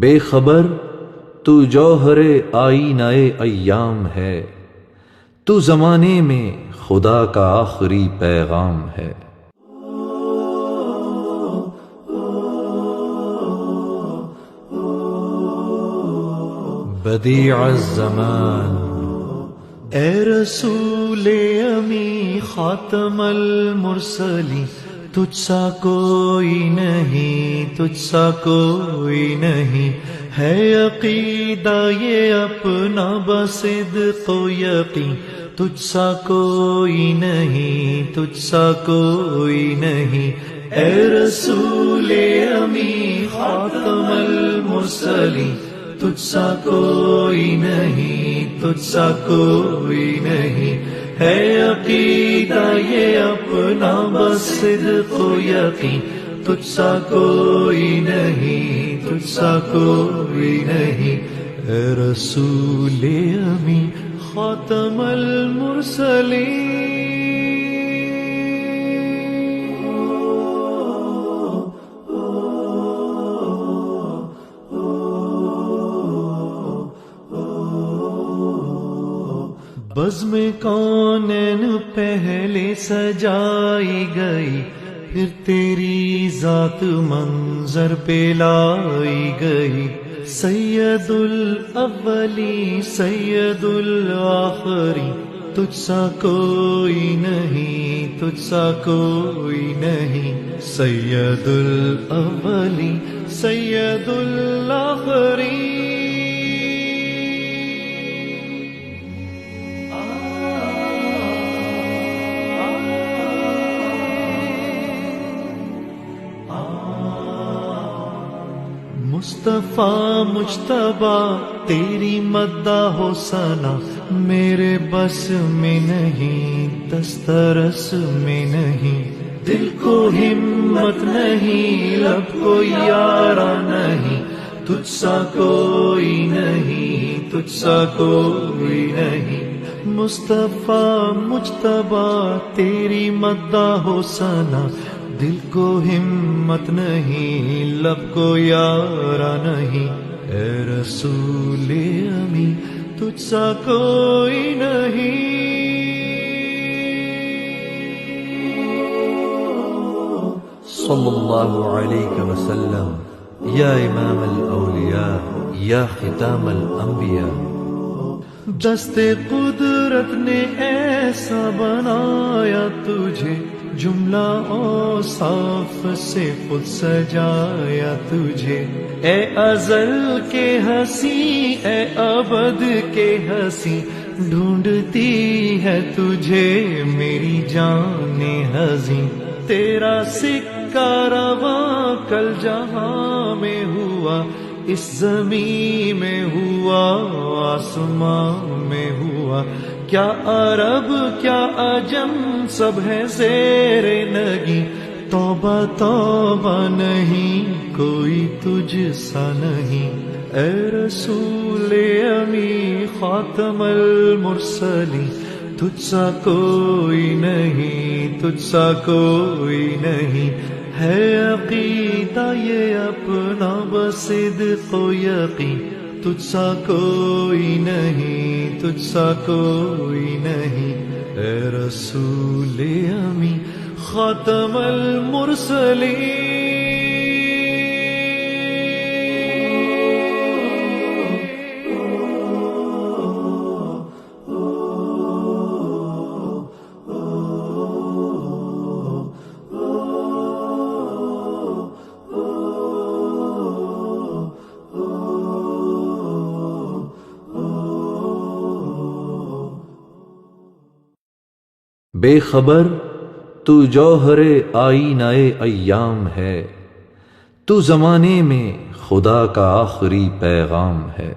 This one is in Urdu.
بے خبر تو جوہر آئینہ ایام ہے، تو زمانے میں خدا کا آخری پیغام ہے۔ بدیع الزمان اے رسول امی خاتم المرسلین، تجھ سا کوئی نہیں، تجھ سا کوئی نہیں، ہے عقیدہ یہ اپنا بصدق و یقین، تجھ سا کوئی نہیں، تجھ سا کوئی نہیں، اے رسول امی خاتم المرسلین، تجھ سا کوئی نہیں، تجھ سا کوئی نہیں، ہے عقیدہ یہ اپنا بصدق و یقین، تجھ سا کوئی نہیں، تجھ سا کوئی نہیں، اے رسول امی خاتم المرسلین۔ بزم کونین پہلے سجائی گئی، پھر تیری ذات منظر پہ لائی گئی، سید الاولی سید الآخری، تجھ سا کوئی نہیں، تجھ سا کوئی نہیں، سید الاولی سید الآخری۔ مصطفیٰ مجتبیٰ تیری مدح و ثنا میرے بس میں نہیں، دسترس میں نہیں، دل کو ہمت نہیں، لب کو یارا نہیں، تجھ سا کوئی نہیں، تجھ سا کوئی نہیں، مصطفیٰ مجتبیٰ تیری مدح و ثنا دل کو ہمت نہیں، لب کو یارا نہیں، اے رسول امی تجھ سا کوئی نہیں۔ صلی اللہ علیہ وسلم یا امام الاولیاء یا ختام الانبیاء۔ دست قدرت نے ایسا بنایا تجھے، جملہ اوصاف سے خود سجایا تجھے، اے ازل کے ہنسی اے ابد کے ہنسی، ڈھونڈتی ہے تجھے میری جان ہزیں، تیرا سکہ رواں کل جہاں میں ہوا، اس زمین میں ہوا، آسمان میں ہوا، کیا عرب کیا عجم سب ہے زیر نگی، توبہ توبہ نہیں کوئی تجھ سا نہیں، اے رسول امی خاتم المرسلین، تجھ سا کوئی نہیں، تجھ سا کوئی نہیں، ہے عقیدہ یہ اپنا بصدق و یقین، تجھ سا کوئی نہیں، تجھ سا کوئی نہیں، اے رسول امی خاتم المرسلین۔ بے خبر تو جوہر آئینہ ایام ہے، تو زمانے میں خدا کا آخری پیغام ہے۔